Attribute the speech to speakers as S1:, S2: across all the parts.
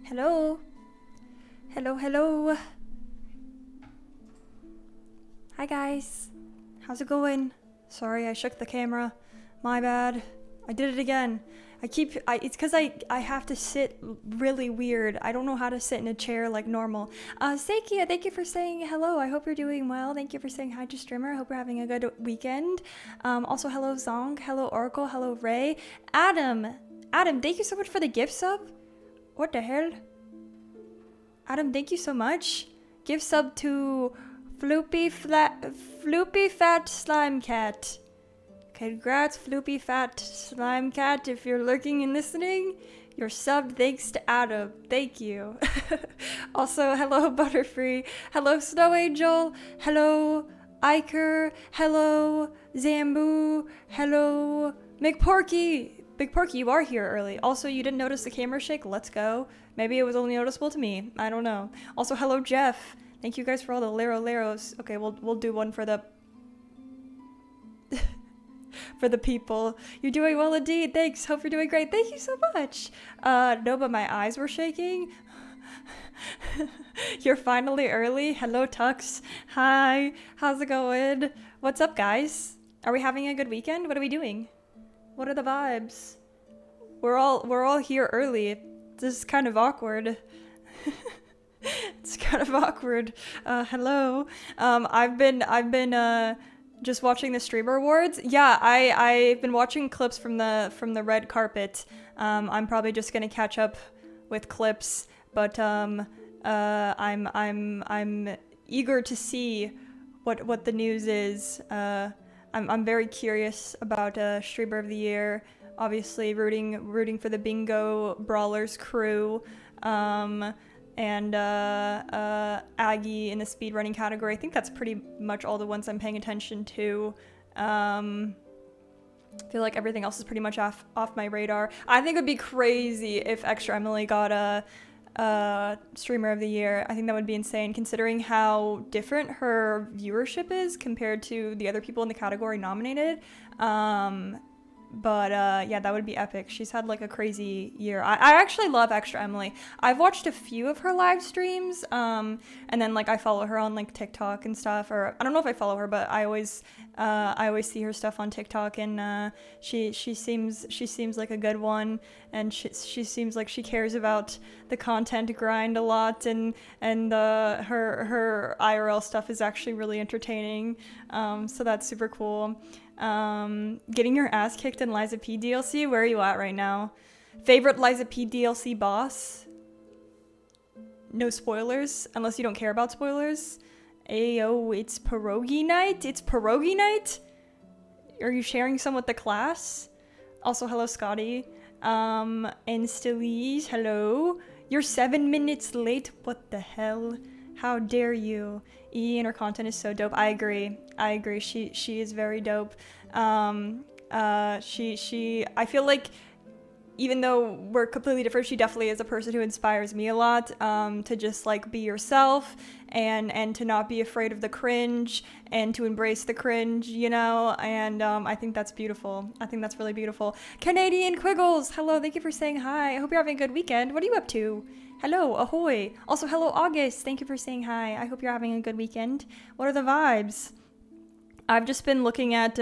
S1: Hello? Hello, hello. Hi guys. How's it going? Sorry, I shook the camera. My bad. I did it again. It's because I have to sit really weird. I don't know how to sit in a chair like normal. Seikia, thank you for saying hello. I hope you're doing well. Thank you for saying hi to streamer. I hope you're having a good weekend. Also, hello Zong. Hello Oracle. Hello Ray. Adam, thank you so much for the gift sub. What the hell? Adam, thank you so much. Gift sub to Floopy Fat Slime Cat. Congrats, Floopy Fat Slime Cat. If you're lurking and listening, you're subbed thanks to Adam. Thank you. Also, hello Butterfree. Hello Snow Angel. Hello Iker. Hello Zambu. Hello McPorky. Big Porky, you are here early. Also, you didn't notice the camera shake? Let's go. Maybe it was only noticeable to me. I don't know. Also, hello Jeff. Thank you guys for all the Leros. Okay, we'll do one for the for the people. You're doing well indeed. Thanks. Hope you're doing great. Thank you so much. No, but my eyes were shaking. You're finally early. Hello Tux. Hi. How's it going? What's up, guys? Are we having a good weekend? What are we doing? What are the vibes? We're all here early. This is kind of awkward. It's kind of awkward. Hello. I've been just watching the streamer awards. Yeah, I've been watching clips from the red carpet. I'm probably just gonna catch up with clips, but I'm eager to see what the news is. I'm very curious about streamer of the year. Obviously, rooting for the Bingo Brawlers crew. And Aggie in the speedrunning category. I think that's pretty much all the ones I'm paying attention to. I feel like everything else is pretty much off my radar. I think it would be crazy if Extra Emily got a streamer of the year. I think that would be insane considering how different her viewership is compared to the other people in the category nominated. But yeah, that would be epic. She's had like a crazy year. I actually love Extra Emily. I've watched a few of her live streams, and then like I follow her on like TikTok and stuff. Or I don't know if I follow her, but I always see her stuff on TikTok, and she seems like a good one, and she seems like she cares about the content grind a lot, and her IRL stuff is actually really entertaining. So that's super cool. Getting your ass kicked in Liza P DLC? Where are you at right now? Favorite Liza P DLC boss? No spoilers, unless you don't care about spoilers. Ayo, it's pierogi night? It's pierogi night? Are you sharing some with the class? Also, hello Scotty. And Stillies, hello. You're 7 minutes late? What the hell? How dare you? And her content is so dope. I agree. She is very dope. I feel like even though we're completely different, she definitely is a person who inspires me a lot, to just like be yourself and to not be afraid of the cringe and to embrace the cringe, you know, and I think that's beautiful. I think that's really beautiful. Canadian Quiggles, hello, thank you for saying hi. I hope you're having a good weekend. What are you up to? Hello, ahoy. Also, hello, August. Thank you for saying hi. I hope you're having a good weekend. What are the vibes? I've just been looking at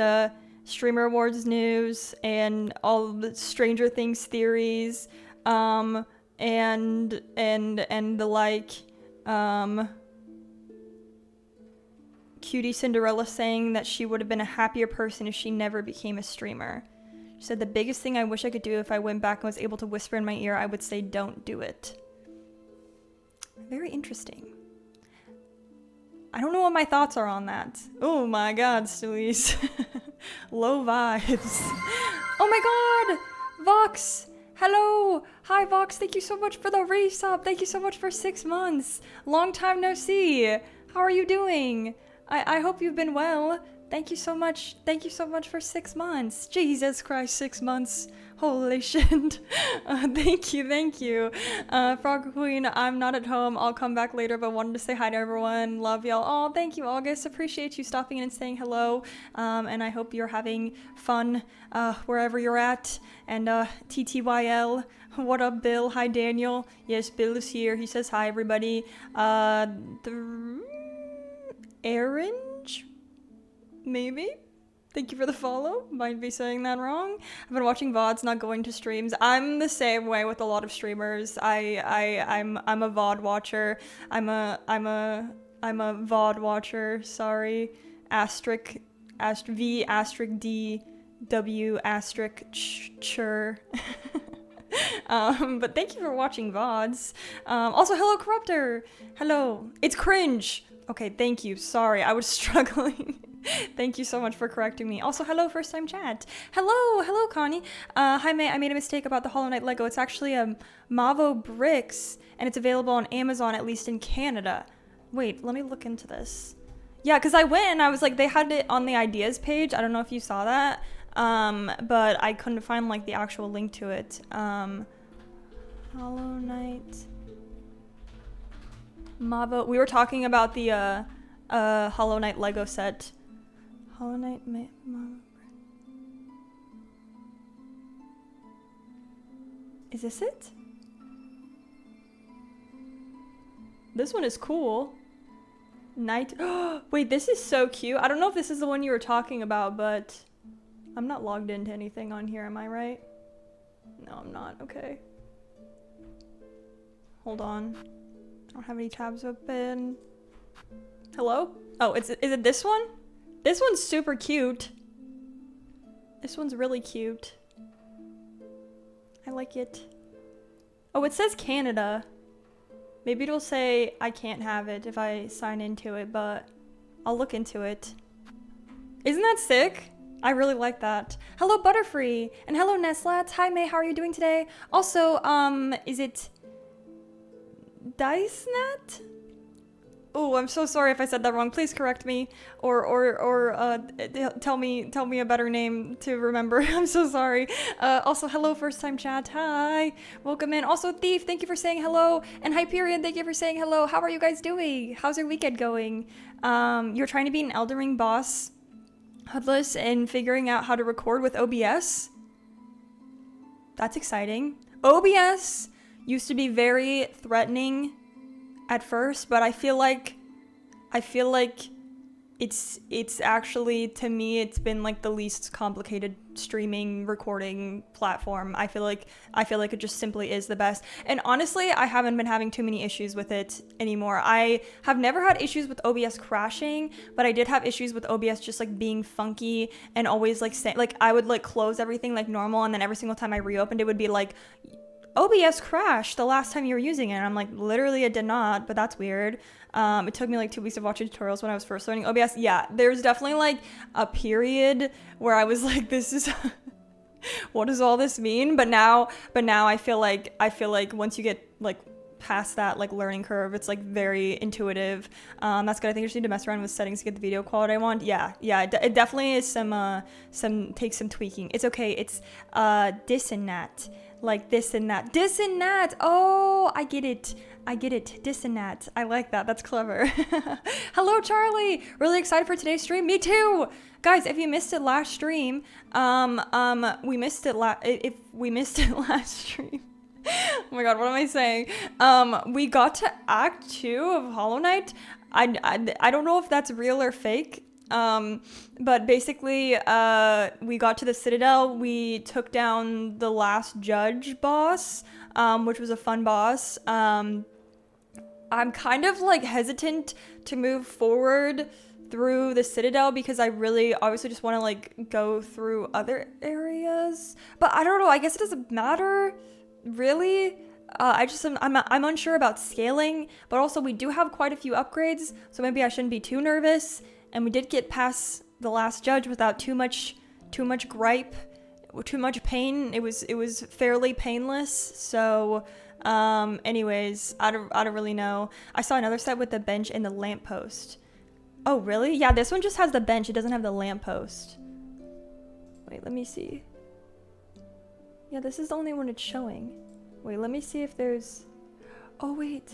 S1: Streamer Awards news and all the Stranger Things theories, and the like. Cutie Cinderella saying that she would have been a happier person if she never became a streamer. She said, the biggest thing I wish I could do if I went back and was able to whisper in my ear, I would say don't do it. Very interesting. I don't know what my thoughts are on that. Oh my god, Stewies. Low vibes. Oh my god! Vox! Hello! Hi Vox, thank you so much for the resub. Thank you so much for 6 months. Long time no see. How are you doing? I hope you've been well. Thank you so much. Thank you so much for 6 months. Jesus Christ, 6 months. Holy shit. Thank you. Frog Queen, I'm not at home. I'll come back later, but wanted to say hi to everyone. Love y'all. Oh, thank you, August. Appreciate you stopping in and saying hello. And I hope you're having fun wherever you're at. And TTYL, what up, Bill? Hi, Daniel. Yes, Bill is here. He says hi, everybody. Orange? Maybe? Thank you for the follow. Might be saying that wrong. I've been watching VODs, not going to streams. I'm the same way with a lot of streamers. I'm a VOD watcher. I'm a VOD watcher. Sorry. V D W chur. But thank you for watching VODs. Also, hello, Corruptor. Hello. It's cringe. Okay, thank you. Sorry, I was struggling. Thank you so much for correcting me. Also, hello, first time chat. Hello, Connie. Hi, May. I made a mistake about the Hollow Knight Lego. It's actually a Mavo Bricks, and it's available on Amazon, at least in Canada. Wait, let me look into this. Yeah, because I went and I was like, they had it on the ideas page. I don't know if you saw that, but I couldn't find like the actual link to it. Hollow Knight Mavo. We were talking about the Hollow Knight Lego set. Hollow Knight Mavo. Is this it? This one is cool. Night. Wait, this is so cute. I don't know if this is the one you were talking about, but I'm not logged into anything on here, am I right? No, I'm not. Okay. Hold on. I don't have any tabs open. Hello? Oh, is it this one? This one's super cute. This one's really cute. I like it. Oh, it says Canada. Maybe it'll say I can't have it if I sign into it, but I'll look into it. Isn't that sick? I really like that. Hello, Butterfree, and hello, Neslats. Hi, May. How are you doing today? Also, is it DiceNet? Oh, I'm so sorry if I said that wrong. Please correct me, or tell me a better name to remember. I'm so sorry. Also, hello, first time chat. Hi, welcome in. Also, Thief, thank you for saying hello, and Hyperion, thank you for saying hello. How are you guys doing? How's your weekend going? You're trying to be an Elden Ring boss, Hoodless, and figuring out how to record with OBS. That's exciting. OBS used to be very threatening at first, but I feel like it's actually, to me, it's been like the least complicated streaming recording platform. I feel like it just simply is the best. And honestly, I haven't been having too many issues with it anymore. I have never had issues with OBS crashing, but I did have issues with OBS just like being funky and always like saying, like, I would like close everything like normal, and then every single time I reopened it would be like, OBS crashed the last time you were using it. And I'm like, literally it did not, but that's weird. It took me like 2 weeks to watch tutorials when I was first learning OBS. Yeah, there's definitely like a period where I was like, this is what does all this mean? But now I feel like once you get like past that like learning curve, it's like very intuitive. That's good. I think I just need to mess around with settings to get the video quality I want. Yeah, it definitely is takes some tweaking. It's okay. It's this and that. Like this and that. This and that. Oh, I get it. This and that. I like that. That's clever. Hello, Charlie. Really excited for today's stream. Me too. Guys, if you missed it last stream, we missed it last stream. Oh my god, what am I saying? We got to Act 2 of Hollow Knight. I don't know if that's real or fake. But basically, we got to the Citadel. We took down the last judge boss, which was a fun boss. I'm kind of like hesitant to move forward through the Citadel because I really obviously just want to like go through other areas. But I don't know. I guess it doesn't matter really. I'm unsure about scaling, but also we do have quite a few upgrades, so maybe I shouldn't be too nervous. And we did get past the last judge without too much gripe, too much pain. It was fairly painless. So, anyways, I don't really know. I saw another set with the bench and the lamppost. Oh, really? Yeah, this one just has the bench. It doesn't have the lamppost. Wait, let me see. Yeah, this is the only one it's showing. Wait, let me see if there's... Oh, wait.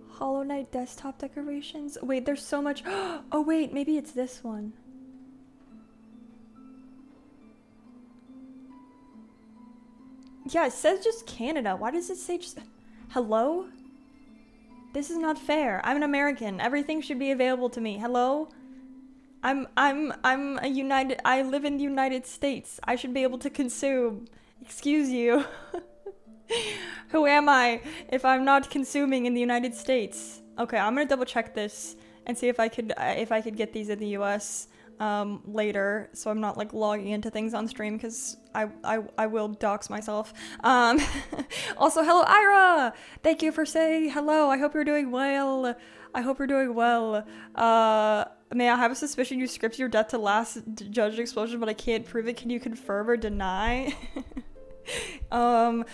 S1: Hollow Knight desktop decorations. Wait, there's so much. Oh, wait, maybe it's this one. Yeah, it says just Canada. Why does it say just... Hello? This is not fair. I'm an American. Everything should be available to me. Hello? I'm a United... I live in the United States. I should be able to consume. Excuse you. Who am I if I'm not consuming in the United States? Okay, I'm gonna double check this and see if I could get these in the US later, so I'm not like logging into things on stream, because I will dox myself. Also, hello Ira! Thank you for saying hello. I hope you're doing well. I hope you're doing well. May I have a suspicion you scripted your death to last judge explosion, but I can't prove it. Can you confirm or deny? I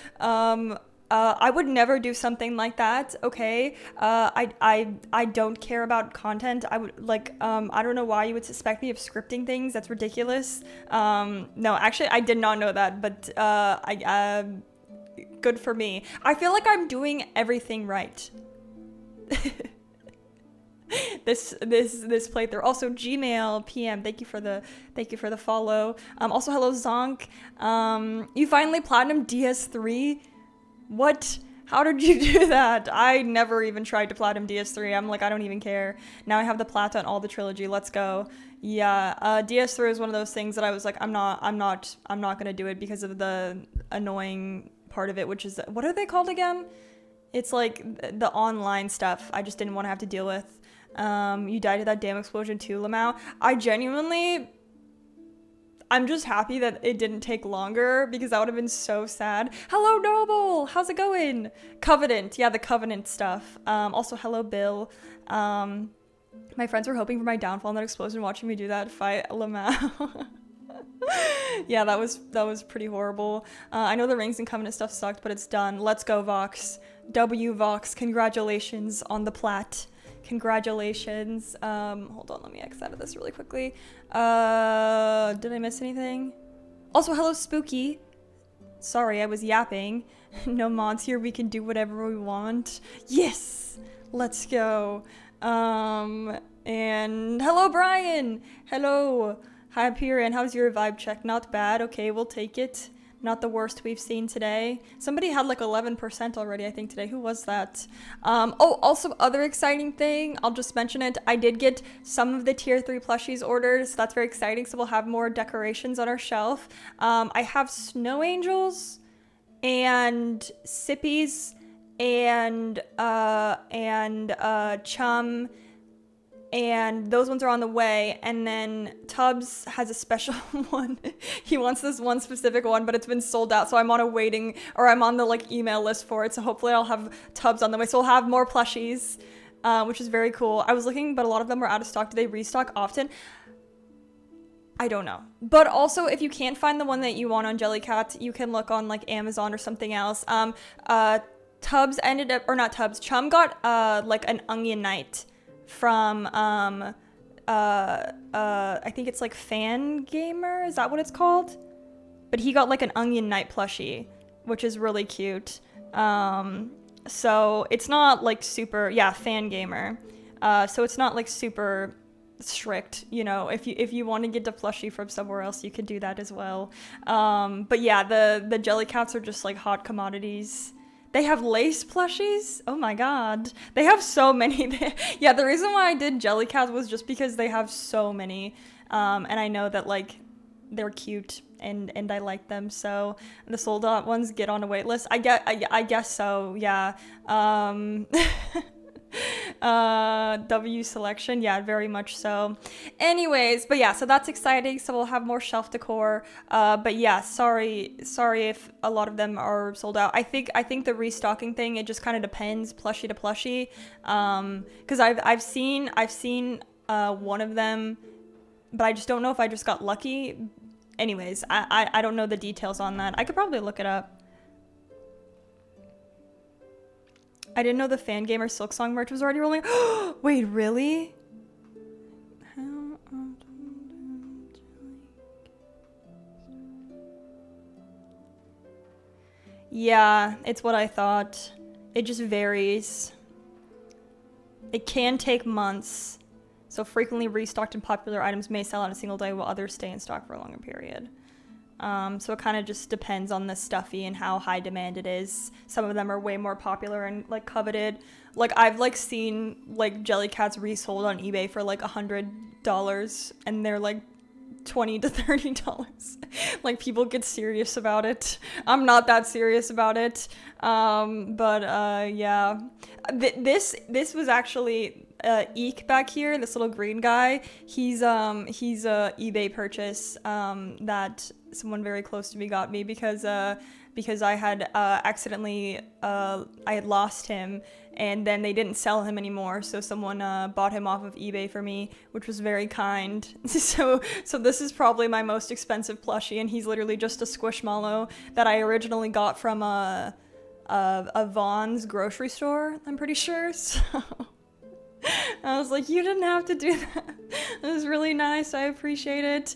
S1: would never do something like that, okay? I don't care about content. I would, like, I don't know why you would suspect me of scripting things. That's ridiculous. No, actually, I did not know that, but, good for me. I feel like I'm doing everything right. this playthrough. Also, Gmail PM, thank you for the follow. Also, hello Zonk. You finally platinum DS3? What? How did you do that? I never even tried to platinum DS3. I'm like, I don't even care. Now I have the plata on all the trilogy. Let's go. Yeah, DS3 is one of those things that I was like, I'm not gonna do it because of the annoying part of it, which is, what are they called again? It's like the online stuff I just didn't want to have to deal with. You died to that damn explosion too, Lamau. I'm just happy that it didn't take longer, because that would have been so sad. Hello, Noble! How's it going? Covenant. Yeah, the Covenant stuff. Also, hello, Bill. My friends were hoping for my downfall in that explosion, watching me do that fight Lamau. Yeah, that was pretty horrible. I know the Rings and Covenant stuff sucked, but it's done. Let's go, Vox. W Vox, congratulations on the plat. Congratulations. Hold on, let me X out of this really quickly. Did I miss anything? Also, hello, Spooky. Sorry, I was yapping. No mods here, we can do whatever we want. Yes! Let's go. And hello, Brian! Hello. Hyperion, how's your vibe check? Not bad. Okay, we'll take it. Not the worst we've seen today. Somebody had like 11% already, I think, today. Who was that? Oh, also, other exciting thing, I'll just mention it. I did get some of the tier 3 plushies ordered, so that's very exciting. So we'll have more decorations on our shelf. I have snow angels and sippies and chum, and those ones are on the way. And then Tubbs has a special one. He wants this one specific one, but it's been sold out, so I'm on the like email list for it, so hopefully I'll have Tubbs on the way. So we'll have more plushies, which is very cool. I was looking, but a lot of them were out of stock. Do they restock often? I don't know. But also, if you can't find the one that you want on Jellycat, you can look on like Amazon or something else. Tubbs ended up, or not Tubbs, Chum got like an Onion Knight from I think it's like Fan Gamer, is that what it's called? But he got like an Onion Knight plushie, which is really cute. So it's not like super, yeah, Fan Gamer. So it's not like super strict, you know. If you want to get the plushie from somewhere else, you could do that as well. But yeah, the Jellycats are just like hot commodities. They have lace plushies? Oh my god. They have so many. Yeah, the reason why I did Jellycat was just because they have so many. And I know that, like, they're cute and I like them. So the sold out ones get on a wait list. I guess so, yeah. W selection, yeah, very much so. Anyways, but yeah, so that's exciting. So we'll have more shelf decor. But yeah, sorry if a lot of them are sold out. I think the restocking thing, it just kind of depends plushie to plushie. Because I've seen one of them, but I just don't know if I just got lucky. Anyways, I don't know the details on that. I could probably look it up. I didn't know the Fan Gamer Silksong merch was already rolling. Wait, really? Yeah, it's what I thought. It just varies. It can take months. So frequently restocked and popular items may sell out in a single day while others stay in stock for a longer period. So it kind of just depends on the stuffy and how high demand it is. Some of them are way more popular and like coveted. Like I've like seen like Jellycats resold on eBay for like $100 and they're like $20 to $30. Like people get serious about it. I'm not that serious about it. Yeah. This was actually Eek back here, this little green guy. He's a eBay purchase that someone very close to me got me because I had accidentally I had lost him and then they didn't sell him anymore, so someone bought him off of eBay for me, which was very kind. So this is probably my most expensive plushie, and he's literally just a squishmallow that I originally got from a Vaughn's grocery store, I'm pretty sure. So I was like, you didn't have to do that. It was really nice. I appreciate it.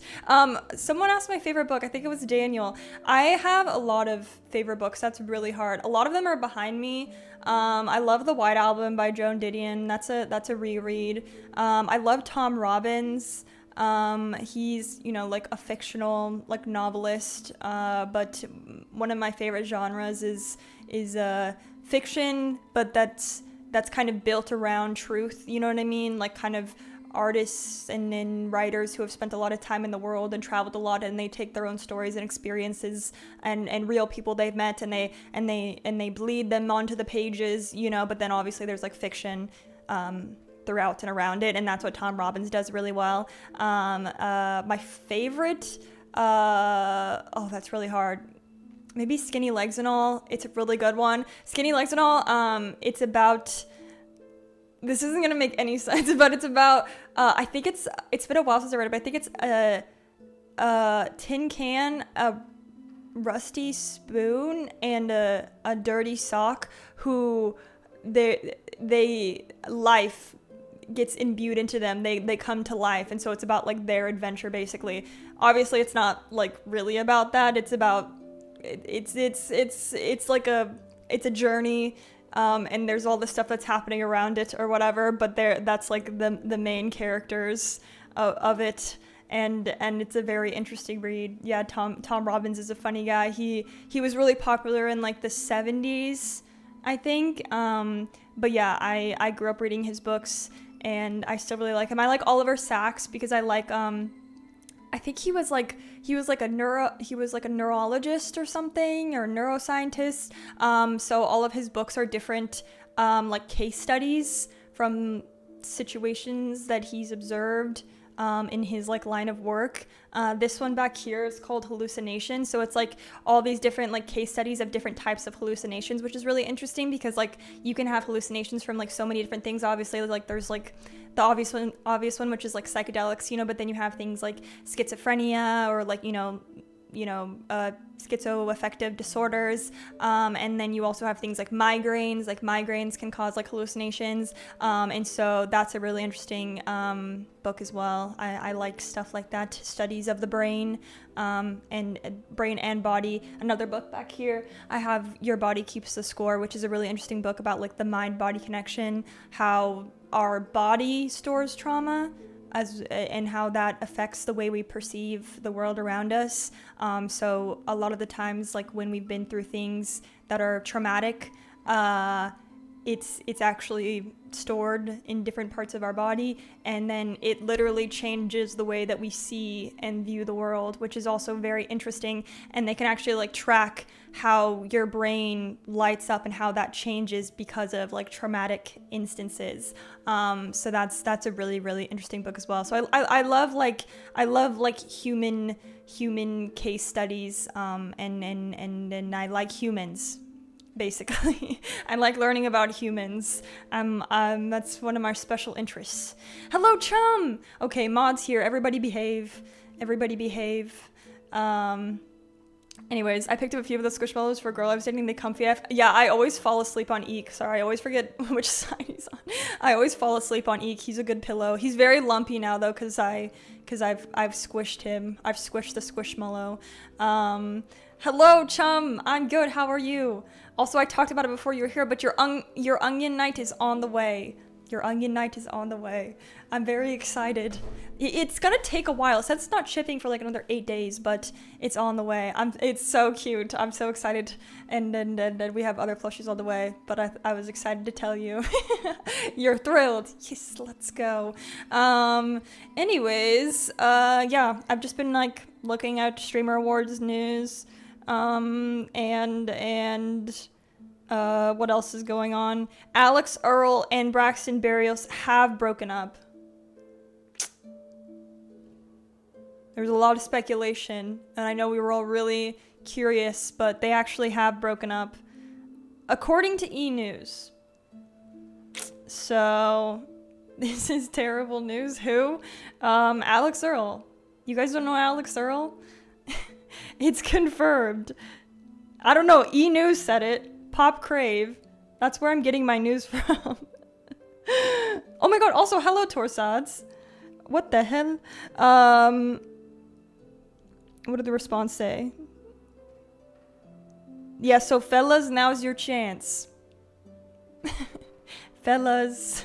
S1: Someone asked my favorite book. I think it was Daniel. I have a lot of favorite books. That's really hard. A lot of them are behind me. I love The White Album by Joan Didion. That's a reread. I love Tom Robbins. He's, like a fictional like novelist, but one of my favorite genres is fiction, but that's kind of built around truth, you know what I mean? Like kind of artists and writers who have spent a lot of time in the world and traveled a lot, and they take their own stories and experiences and real people they've met and they bleed them onto the pages, but then obviously there's like fiction throughout and around it, and that's what Tom Robbins does really well. My favorite, that's really hard. Maybe Skinny Legs and All. It's a really good one. Skinny Legs and All, it's about, this isn't gonna make any sense, but it's about, I think it's been a while since I read it, but I think it's a tin can, a rusty spoon, and a dirty sock who life gets imbued into them. They come to life, and so it's about like their adventure basically. Obviously it's not like really about that. It's about it's like it's a journey, and there's all the stuff that's happening around it or whatever, but that's like the main characters of it, and it's a very interesting read. Yeah, Tom Robbins is a funny guy. He was really popular in like the 70s, I think, but yeah, I grew up reading his books and I still really like him. I like Oliver Sacks because I like I think he was like a neurologist or something, or neuroscientist. So all of his books are different, like case studies from situations that he's observed in his like line of work. This one back here is called Hallucination. So it's like all these different like case studies of different types of hallucinations, which is really interesting because like you can have hallucinations from like so many different things. Obviously, like there's like the obvious one, which is like psychedelics, but then you have things like schizophrenia or like, schizoaffective disorders, and then you also have things like migraines. Like migraines can cause like hallucinations, and so that's a really interesting book as well. I like stuff like that, studies of the brain, and brain and body. Another book back here, I have Your Body Keeps the Score, which is a really interesting book about like the mind-body connection, how our body stores trauma, and how that affects the way we perceive the world around us. So a lot of the times, like when we've been through things that are traumatic, it's actually stored in different parts of our body, and then it literally changes the way that we see and view the world, which is also very interesting. And they can actually like track how your brain lights up and how that changes because of like traumatic instances. So that's a really, really interesting book as well. So I love human case studies, and I like humans. Basically, I like learning about humans. That's one of my special interests. Hello, chum. Okay, mods here. Everybody behave. Everybody behave. Anyways, I picked up a few of the Squishmallows for a girl I was dating. They comfy AF. Yeah, I always fall asleep on Eek. Sorry, I always forget which side he's on. I always fall asleep on Eek. He's a good pillow. He's very lumpy now though, cause I've squished him. I've squished the Squishmallow. Hello, chum. I'm good. How are you? Also, I talked about it before you were here, but your onion night is on the way. Your onion night is on the way. I'm very excited. It's gonna take a while. It says it's not shipping for like another 8 days, but it's on the way. It's so cute. I'm so excited. And then we have other plushies on the way, but I was excited to tell you. You're thrilled. Yes, let's go. Anyways, yeah, I've just been like looking at Streamer Awards news, what else is going on? Alex Earl and Braxton Berrios have broken up. There's a lot of speculation, and I know we were all really curious, but they actually have broken up, according to E! News. So, this is terrible news. Who? Alex Earl. You guys don't know Alex Earl? It's confirmed. I don't know, E! News said it. Pop Crave. That's where I'm getting my news from. Oh my god, also hello Torsads. What the hell? What did the response say? Yeah, so fellas, now's your chance. Fellas,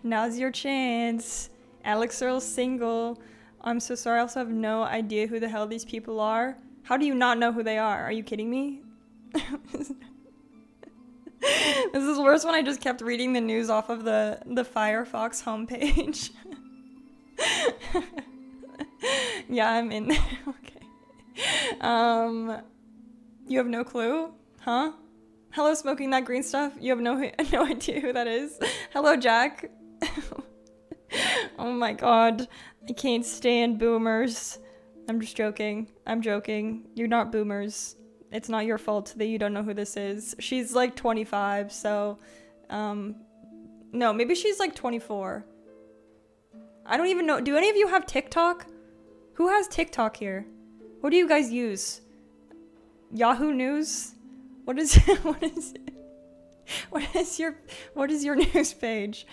S1: now's your chance. Alex Earl's single. I'm so sorry, I also have no idea who the hell these people are. How do you not know who they are? Are you kidding me? This is worse when I just kept reading the news off of the Firefox homepage. Yeah, I'm in there. Okay. You have no clue? Huh? Hello, smoking that green stuff. You have no idea who that is. Hello, Jack. Oh my god. I can't stand boomers. I'm just joking. I'm joking. You're not boomers. It's not your fault that you don't know who this is. She's like 25, so, no, maybe she's like 24. I don't even know. Do any of you have TikTok? Who has TikTok here? What do you guys use? Yahoo News? What is your news page?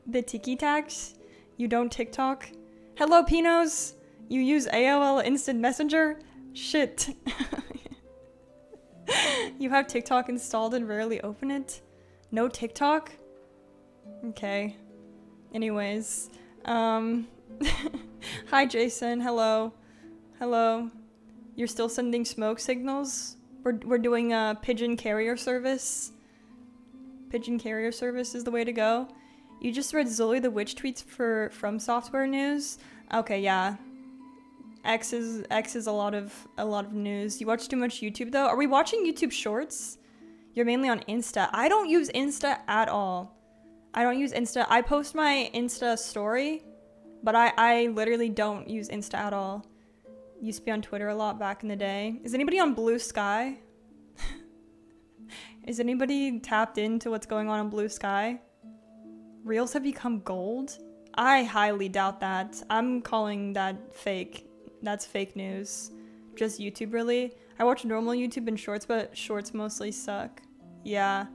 S1: The Tiki Tacs? You don't TikTok? Hello, Pinos? You use AOL Instant Messenger? Shit. You have TikTok installed and rarely open it? No TikTok? Okay. Anyways. Hi, Jason. Hello. Hello. You're still sending smoke signals? We're doing a pigeon carrier service. Pigeon carrier service is the way to go. You just read Zoe the Witch tweets from Software News? Okay, yeah. X is a lot of news. You watch too much YouTube though? Are we watching YouTube Shorts? You're mainly on Insta. I don't use Insta at all. I don't use Insta. I post my Insta story, but I literally don't use Insta at all. Used to be on Twitter a lot back in the day. Is anybody on Blue Sky? Is anybody tapped into what's going on Blue Sky? Reels have become gold? I highly doubt that. I'm calling that fake. That's fake news. Just YouTube, really? I watch normal YouTube and shorts, but shorts mostly suck. Yeah.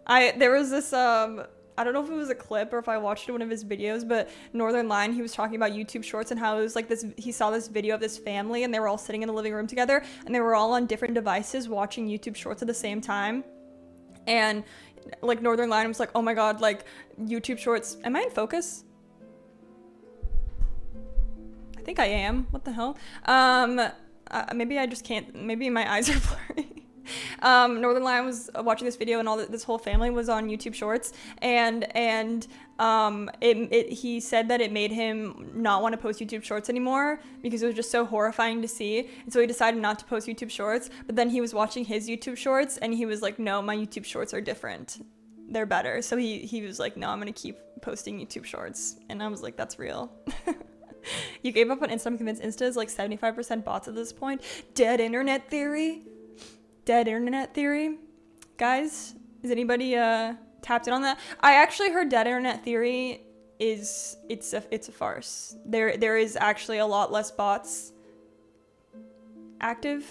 S1: There was this, I don't know if it was a clip or if I watched one of his videos, but Northern Line, he was talking about YouTube Shorts and how it was like this, he saw this video of this family and they were all sitting in the living room together and they were all on different devices watching YouTube Shorts at the same time. And like Northern Line was like, oh my god, like YouTube Shorts, am I in focus? I think I am. What the hell? Maybe I just can't, maybe my eyes are blurry. Northern Lion was watching this video and this whole family was on YouTube Shorts and he said that it made him not want to post YouTube Shorts anymore because it was just so horrifying to see, and so he decided not to post YouTube Shorts. But then he was watching his YouTube Shorts and he was like, no, my YouTube Shorts are different, they're better. So he was like, no, I'm gonna keep posting YouTube Shorts. And I was like, that's real. You gave up on Insta. I'm convinced Insta is like 75% bots at this point. Dead internet theory. Dead internet theory. Guys, is anybody tapped in on that? I actually heard dead internet theory is it's a farce. There is actually a lot less bots active.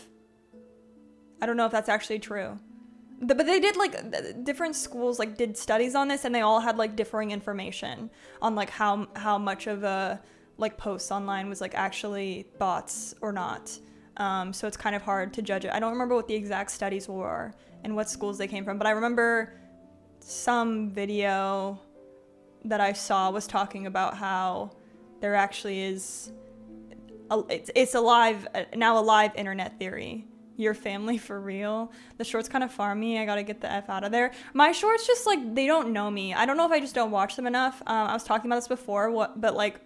S1: I don't know if that's actually true. But they did like different schools like did studies on this and they all had like differing information on like how much of a like posts online was like actually bots or not. So it's kind of hard to judge it. I don't remember what the exact studies were and what schools they came from, but I remember some video that I saw was talking about how there actually is it's a live internet theory. Your family for real. The shorts kind of farm me. I gotta get the F out of there. My shorts just like, they don't know me. I don't know if I just don't watch them enough. I was talking about this before, but like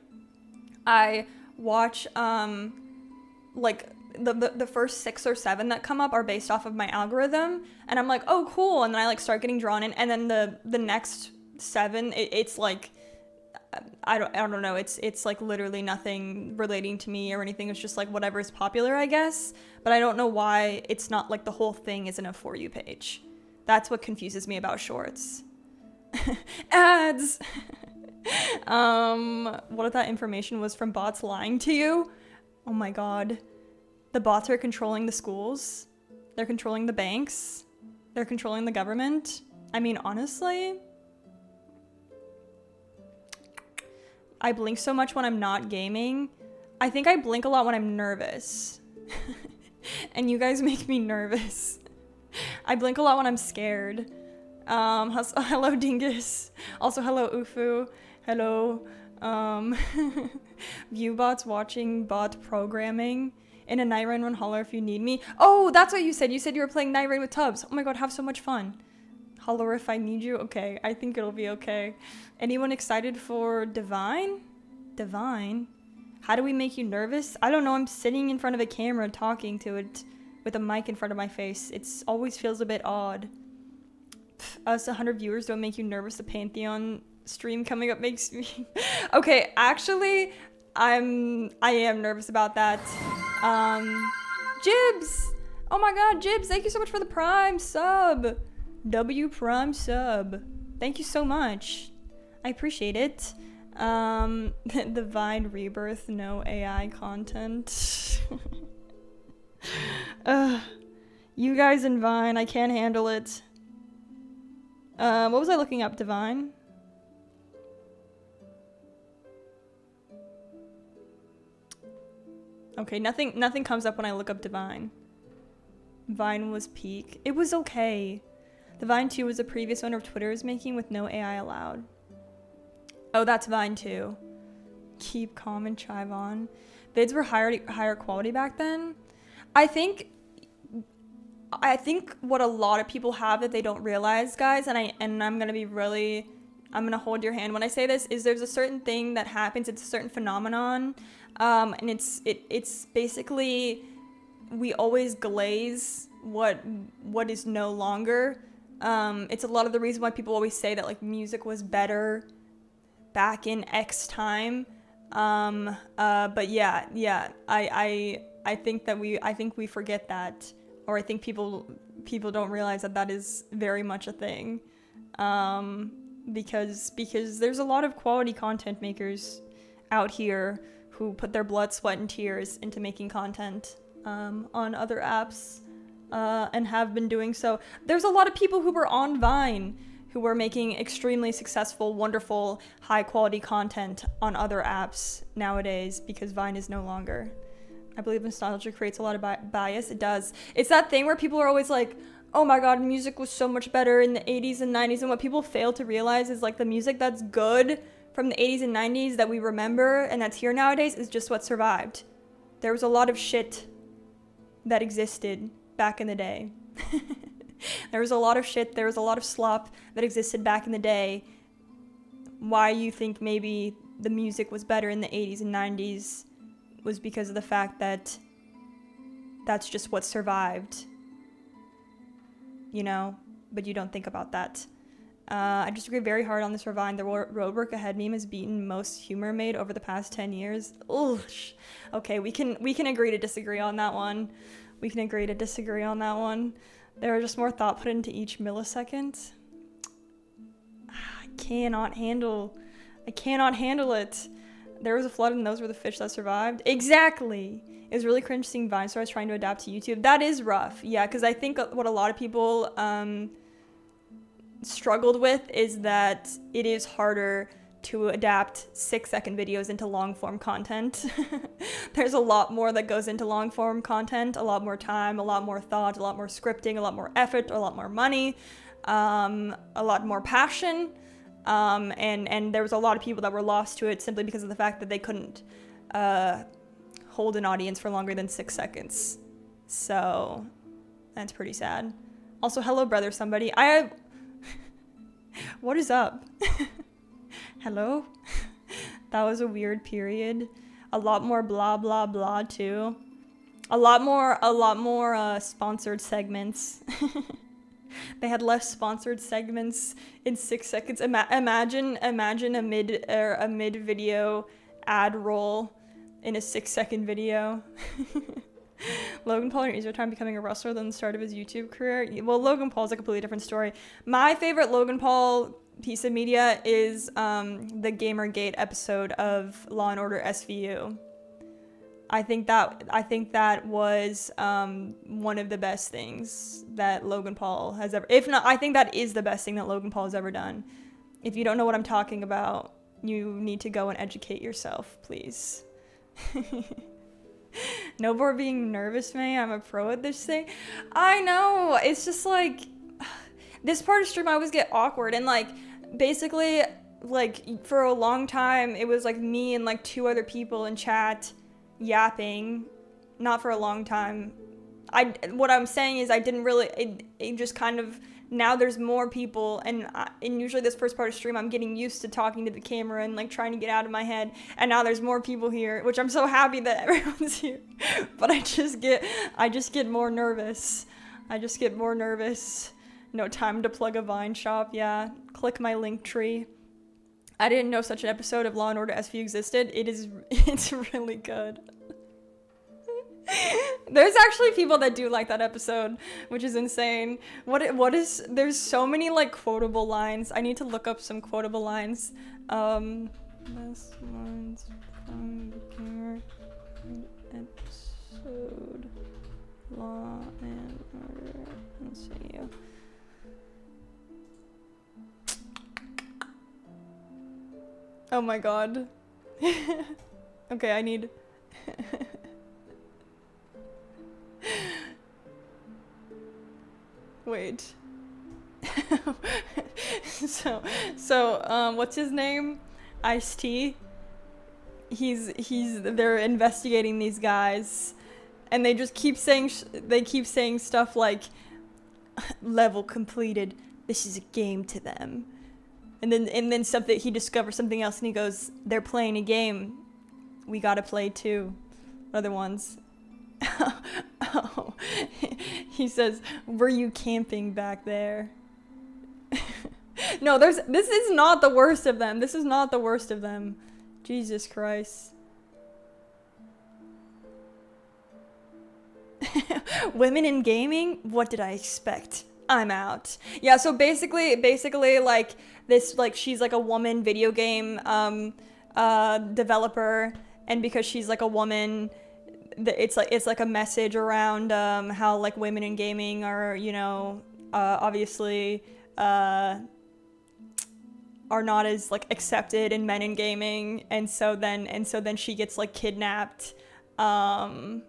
S1: I watch like the first 6 or 7 that come up are based off of my algorithm, and I'm like, oh cool, and then I like start getting drawn in, and then the next 7 it's like I don't know, it's like literally nothing relating to me or anything. It's just like whatever is popular, I guess, but I don't know why it's not like the whole thing isn't a For You page. That's what confuses me about shorts. Ads. What if that information was from bots lying to you? Oh my god. The bots are controlling the schools. They're controlling the banks. They're controlling the government. I mean, honestly, I blink so much when I'm not gaming. I think I blink a lot when I'm nervous. And you guys make me nervous. I blink a lot when I'm scared. Hello, Dingus. Also, hello, Ufu. Hello. Viewbots watching bot programming. In a night rain, run holler if you need me. Oh, that's what you said. You said you were playing Night Rain with Tubbs. Oh my god, have so much fun. Holler if I need you. Okay, I think it'll be okay. Anyone excited for Divine? Divine? How do we make you nervous? I don't know. I'm sitting in front of a camera talking to it with a mic in front of my face. It always feels a bit odd. Us 100 viewers don't make you nervous. The Pantheon stream coming up makes me... Okay, actually, I am nervous about that. Jibs! Oh my god, Jibs, thank you so much for the Prime sub. W Prime sub. Thank you so much. I appreciate it. The Vine Rebirth, no AI content. You guys in Vine, I can't handle it. What was I looking up, Divine? Okay, nothing comes up when I look up Divine. Vine was peak. It was okay. The Vine 2 was the previous owner of Twitter is making with no AI allowed. Oh, that's Vine 2. Keep calm and chive on. Vids were higher quality back then. I think what a lot of people have that they don't realize, guys, and I'm gonna hold your hand when I say this, is there's a certain thing that happens, it's a certain phenomenon, and it's basically we always glaze what is no longer. It's a lot of the reason why people always say that like music was better back in X time. But yeah, I think we forget that, or I think people don't realize that is very much a thing. Because there's a lot of quality content makers out here who put their blood, sweat, and tears into making content on other apps, and have been doing so. There's a lot of people who were on Vine who were making extremely successful, wonderful, high-quality content on other apps nowadays because Vine is no longer. I believe nostalgia creates a lot of bias. It does. It's that thing where people are always like, oh my god, music was so much better in the 80s and 90s, and what people fail to realize is like the music that's good from the 80s and 90s that we remember and that's here nowadays is just what survived. There was a lot of shit that existed back in the day. There was a lot of shit, there was a lot of slop that existed back in the day. Why you think maybe the music was better in the 80s and 90s was because of the fact that that's just what survived. You know, but you don't think about that. I just agree very hard on this Vine. The roadwork ahead meme has beaten most humor made over the past 10 years. Ugh. Okay, we can agree to disagree on that one. We can agree to disagree on that one. There are just more thought put into each millisecond. I cannot handle it. There was a flood and those were the fish that survived. Exactly. It was really cringe seeing Vine stars trying to adapt to YouTube. That is rough. Yeah, because I think what a lot of people struggled with is that it is harder to adapt 6-second videos into long form content. There's a lot more that goes into long form content, a lot more time, a lot more thought, a lot more scripting, a lot more effort, a lot more money, a lot more passion. And there was a lot of people that were lost to it simply because of the fact that they couldn't hold an audience for longer than 6 seconds. So that's pretty sad. Also, hello, brother, somebody. What is up? Hello? That was a weird period. A lot more blah, blah, blah, too. A lot more sponsored segments. They had less sponsored segments in 6 seconds. Imagine a mid video ad roll in a 6-second video. Logan Paul in easier time becoming a wrestler than the start of his YouTube career. Well, Logan Paul's a completely different story. My favorite Logan Paul piece of media is the Gamergate episode of Law and Order SVU. I think that was one of the best things that Logan Paul has ever. If not, I think that is the best thing that Logan Paul has ever done. If you don't know what I'm talking about, you need to go and educate yourself, please. No more being nervous, man. I'm a pro at this thing. I know. It's just like this part of stream I always get awkward, and like basically like for a long time it was like me and like 2 other people in chat yapping. Not for a long time. What I'm saying is I didn't really. It just kind of. Now there's more people, and usually this first part of stream I'm getting used to talking to the camera and like trying to get out of my head, and now there's more people here, which I'm so happy that everyone's here. But I just get more nervous. No time to plug a Vine shop. Yeah, click my link tree. I didn't know such an episode of Law and Order SVU existed. It's really good. There's actually people that do like that episode, which is insane. There's so many like quotable lines. I need to look up some quotable lines. Best lines from the episode Law and Order. Let's see. Oh my god. Okay, I need wait. So what's his name? Ice-T. They're investigating these guys, and they just keep saying stuff like level completed. This is a game to them. And then something, he discovers something else, and he goes, they're playing a game. We gotta play too. Other ones. Oh, he says, were you camping back there? No, this is not the worst of them. This is not the worst of them. Jesus Christ. Women in gaming? What did I expect? I'm out. Yeah, so basically like this, like she's like a woman video game developer, and because she's like a woman, it's like a message around how like women in gaming are, you know, obviously are not as like accepted in men in gaming, and so then she gets like kidnapped, and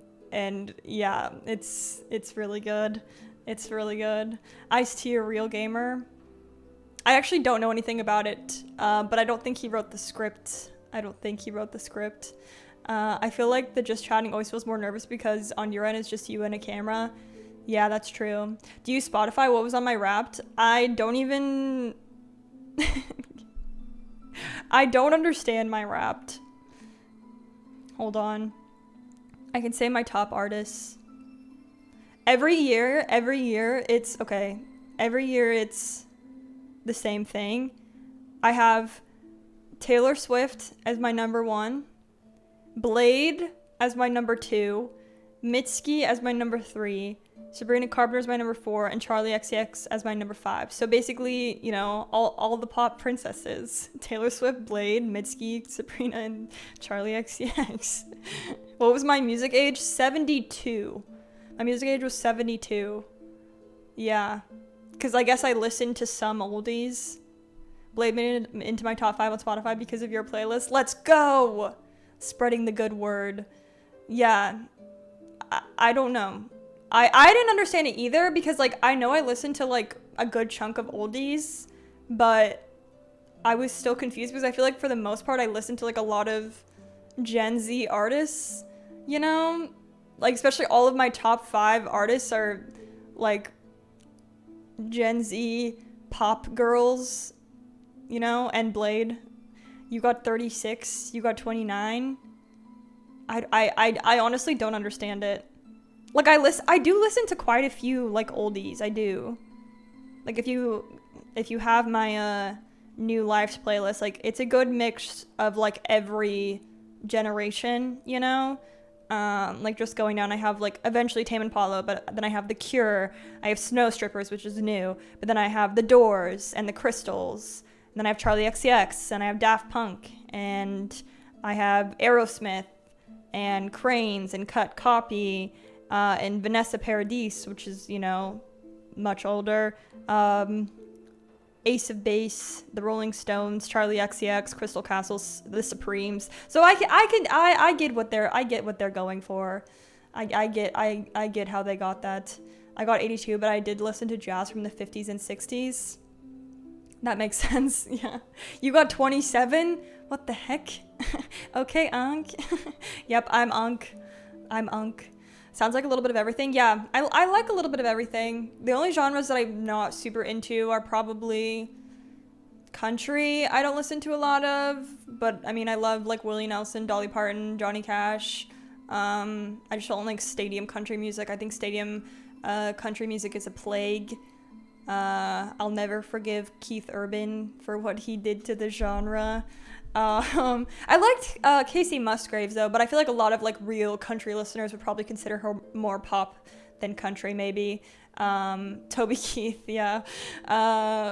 S1: yeah, it's really good. It's really good. Ice-T, a real gamer. I actually don't know anything about it, but I don't think he wrote the script. I feel like the just chatting always feels more nervous because on your end it's just you and a camera. Yeah, that's true. Do you use Spotify? What was on my Wrapped? I don't even... I don't understand my Wrapped. Hold on. I can say my top artists. Every year it's... Okay. Every year it's the same thing. I have Taylor Swift as my number 1. Blade as my number 2. Mitski as my number 3. Sabrina Carpenter as my number 4. And Charlie XCX as my number 5. So basically, you know, all the pop princesses. Taylor Swift, Blade, Mitski, Sabrina, and Charlie XCX. What was my music age? 72. My music age was 72. Yeah. Because I guess I listened to some oldies. Blade made it into my top 5 on Spotify because of your playlist. Let's go! Spreading the good word. Yeah. I don't know. I didn't understand it either because, like, I know I listened to, like, a good chunk of oldies, but I was still confused because I feel like for the most part I listened to, like, a lot of Gen Z artists, you know? Like, especially all of my top 5 artists are, like, Gen Z pop girls, you know? And Blade. You got 36. You got 29. I honestly don't understand it. Like, I do listen to quite a few, like, oldies. I do. Like, if you have my new Lives playlist, like, it's a good mix of, like, every generation, you know? Like, just going down, I have, like, eventually Tame Impala, but then I have The Cure, I have Snow Strippers, which is new, but then I have The Doors and The Crystals, and then I have Charlie XCX, and I have Daft Punk, and I have Aerosmith, and Cranes, and Cut Copy, and Vanessa Paradis, which is, you know, much older, Ace of Base, The Rolling Stones, Charlie XCX, Crystal Castles, The Supremes. So I get what they're going for. I get how they got that. I got 82, but I did listen to jazz from the 50s and 60s. That makes sense. Yeah. You got 27? What the heck? Okay, Unk. Yep, I'm Unk. Sounds like a little bit of everything. Yeah, I like a little bit of everything. The only genres that I'm not super into are probably country. I don't listen to a lot of, but I mean, I love like Willie Nelson, Dolly Parton, Johnny Cash. I just don't like stadium country music. I think stadium country music is a plague. I'll never forgive Keith Urban for what he did to the genre. I liked Casey Musgraves though, but I feel like a lot of like real country listeners would probably consider her more pop than country maybe. Toby Keith, yeah.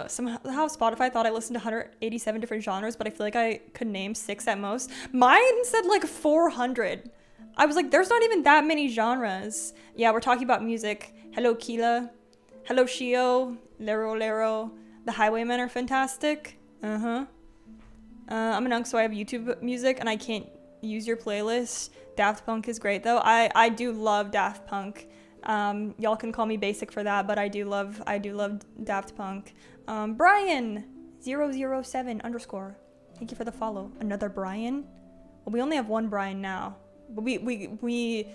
S1: Somehow Spotify thought I listened to 187 different genres, but I feel like I could name 6 at most. Mine said like 400. I was like, there's not even that many genres. Yeah, we're talking about music. Hello Keela. Hello Shio. Lero Lero. The Highwaymen are fantastic. I'm an unk, so I have YouTube music, and I can't use your playlist. Daft Punk is great, though. I do love Daft Punk. Y'all can call me basic for that, but I do love Daft Punk. Brian007_. Thank you for the follow. Another Brian? Well, we only have one Brian now. But we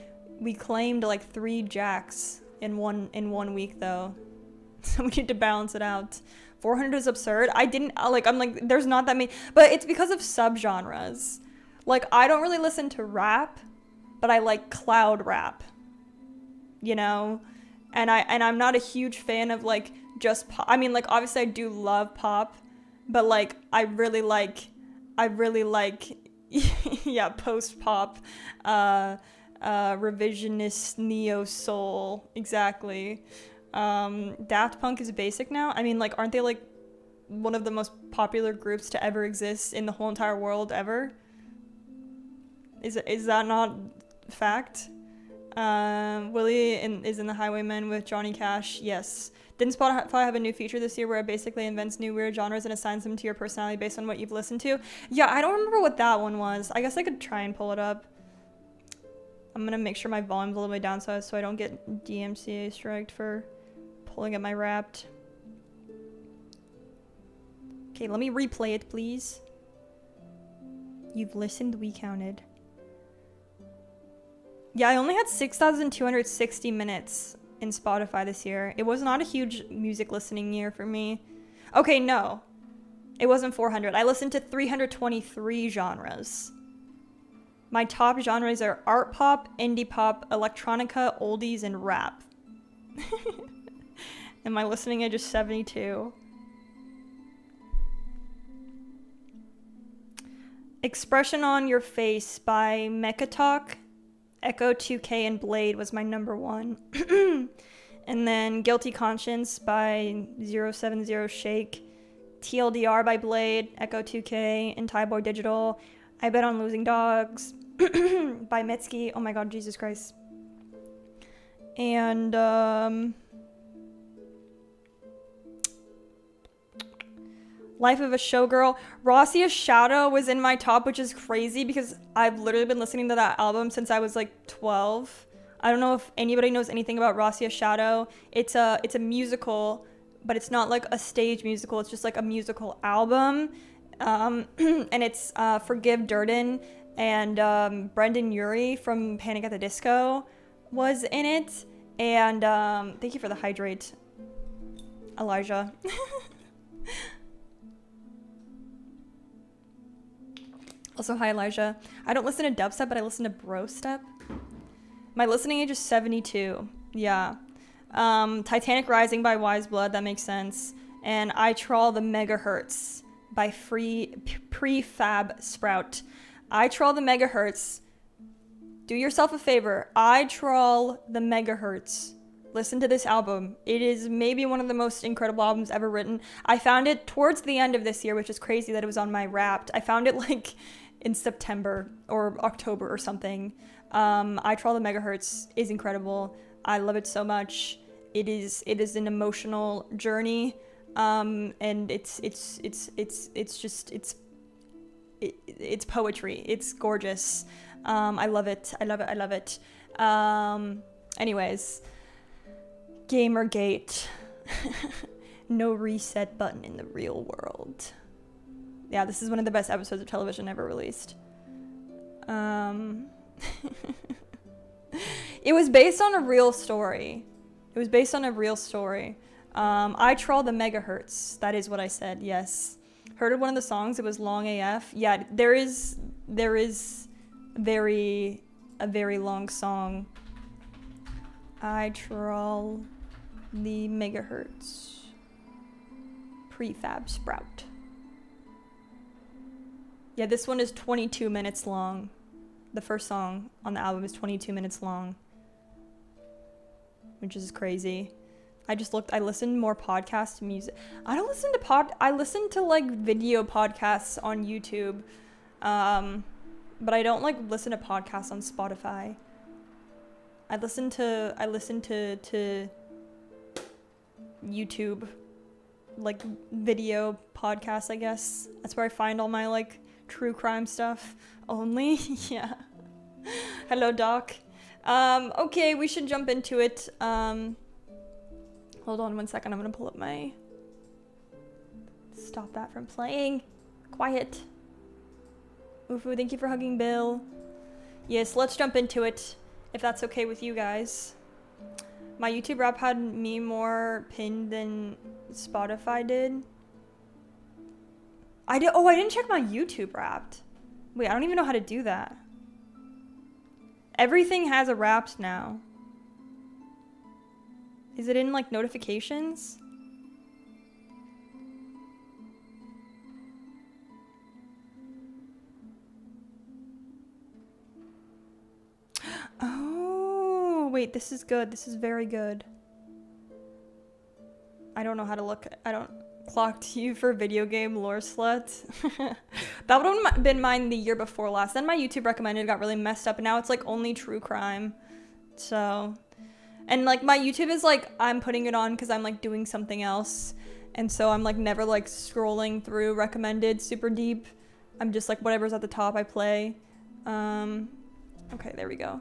S1: claimed like 3 Jacks in one week, though. So we need to balance it out. 400 is absurd. I'm like, there's not that many, but it's because of subgenres. Like, I don't really listen to rap, but I like cloud rap, you know? And I'm not a huge fan of like just pop. I mean, like, obviously I do love pop, but like, I really like, yeah, post pop, revisionist neo soul. Exactly. Daft Punk is basic now. I mean, like, aren't they like one of the most popular groups to ever exist in the whole entire world ever? Is that not fact? Willie is in the Highwaymen with Johnny Cash. Yes. Didn't Spotify have a new feature this year where it basically invents new weird genres and assigns them to your personality based on what you've listened to? Yeah, I don't remember what that one was. I guess I could try and pull it up. I'm gonna make sure my volume's a little way down so I don't get DMCA striked for pulling up my Wrapped. Okay, let me replay it, please. You've listened, we counted. Yeah, I only had 6,260 minutes in Spotify this year. It was not a huge music listening year for me. Okay, no. It wasn't 400. I listened to 323 genres. My top genres are art pop, indie pop, electronica, oldies, and rap. And my listening age is 72. Expression on Your Face by Mechatalk, Echo 2K, and Blade was my number 1. And then Guilty Conscience by 070 Shake, TLDR by Blade, Echo 2K, and Tyboy Digital. I Bet on Losing Dogs by Mitski. Oh my god, Jesus Christ. And Life of a Showgirl. Rossia's Shadow was in my top, which is crazy because I've literally been listening to that album since I was like 12. I don't know if anybody knows anything about Rossia's Shadow. It's a musical, but it's not like a stage musical. It's just like a musical album. And it's Forgive Durden and Brendan Urie from Panic at the Disco was in it. And thank you for the hydrate, Elijah. Also, hi, Elijah. I don't listen to dubstep, but I listen to bro step. My listening age is 72. Yeah. Titanic Rising by Wise Blood, that makes sense. And I Trawl the Megahertz by Prefab Sprout. I Trawl the Megahertz. Do yourself a favor. I Trawl the Megahertz. Listen to this album. It is maybe one of the most incredible albums ever written. I found it towards the end of this year, which is crazy that it was on my Wrapped. I found it like in September or October or something. I Trawl the Megahertz is incredible. I love it so much. It is an emotional journey. And it's poetry. It's gorgeous. I love it. I love it. Anyways, Gamergate. No reset button in the real world. Yeah, this is one of the best episodes of television ever released. It was based on a real story. I Trawl the Megahertz. That is what I said, yes. Heard one of the songs, it was long AF. Yeah, there is a very long song. I Trawl the Megahertz. Prefab Sprout. Yeah, this one is 22 minutes long. The first song on the album is 22 minutes long, which is crazy. I listened more podcast music. I listen to like video podcasts on YouTube. But I don't like listen to podcasts on Spotify. I listen to YouTube, like video podcasts, I guess. That's where I find all my like true crime stuff only. Yeah. Hello, Doc. Okay, we should jump into it. Hold on one second. I'm gonna pull up my... Stop that from playing. Quiet. Ufu, thank you for hugging Bill. Yes, let's jump into it, if that's okay with you guys. My YouTube rap had me more pinned than Spotify did. I didn't check my YouTube Wrapped. Wait, I don't even know how to do that. Everything has a Wrapped now. Is it in like notifications? Oh, wait, this is good. This is very good. I don't know how to look. I don't... Clocked you for video game lore slut. That would have been mine the year before last. Then my YouTube recommended got really messed up, and now it's like only true crime. So, and like my YouTube is like, I'm putting it on because I'm like doing something else, and so I'm like never like scrolling through recommended super deep. I'm just like whatever's at the top I play. Okay, there we go.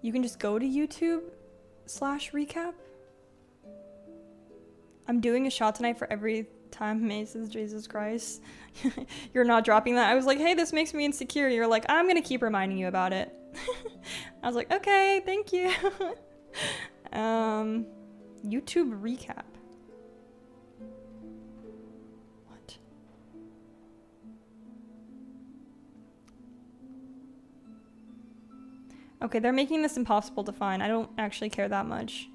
S1: You can just go to YouTube/recap. I'm doing a shot tonight for every time May says Jesus Christ. You're not dropping that. I was like, hey, this makes me insecure. You're like, I'm gonna keep reminding you about it. I was like, okay, thank you. YouTube recap. What? Okay, they're making this impossible to find. I don't actually care that much.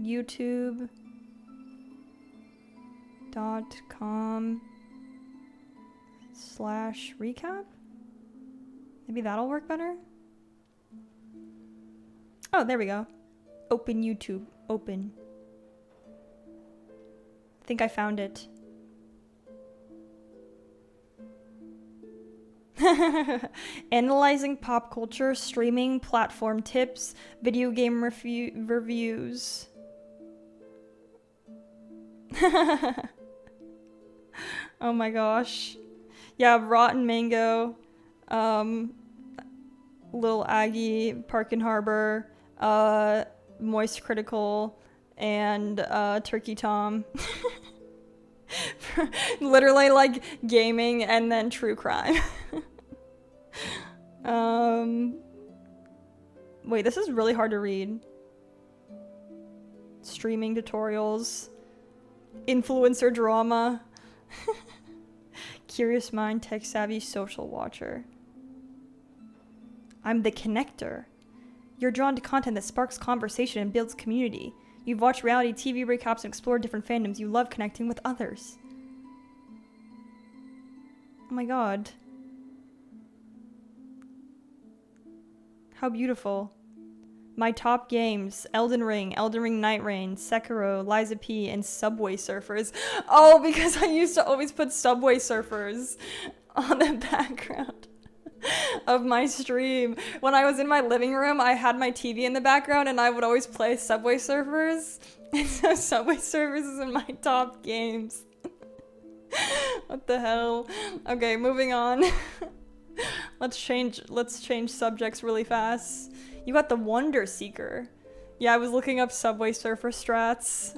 S1: YouTube.com/recap? Maybe that'll work better? Oh, there we go. Open YouTube. Open. I think I found it. Analyzing pop culture, streaming, platform tips, video game reviews. Oh my gosh. Yeah, Rotten Mango, Little Aggie, Park and Harbor, Moist Critical, and Turkey Tom. Literally like gaming and then true crime. Wait, this is really hard to read. Streaming tutorials, influencer drama, curious mind, tech savvy, social watcher. I'm the connector. You're drawn to content that sparks conversation and builds community. You've watched reality TV recaps and explored different fandoms. You love connecting with others. Oh my god. How beautiful. My top games: Elden Ring Night Rain, Sekiro, Liza P, and Subway Surfers. Oh, because I used to always put Subway Surfers on the background of my stream. When I was in my living room, I had my TV in the background and I would always play Subway Surfers. And so Subway Surfers is in my top games. What the hell? Okay, moving on. Let's change subjects really fast. You got the Wonder Seeker. Yeah, I was looking up Subway Surfer strats.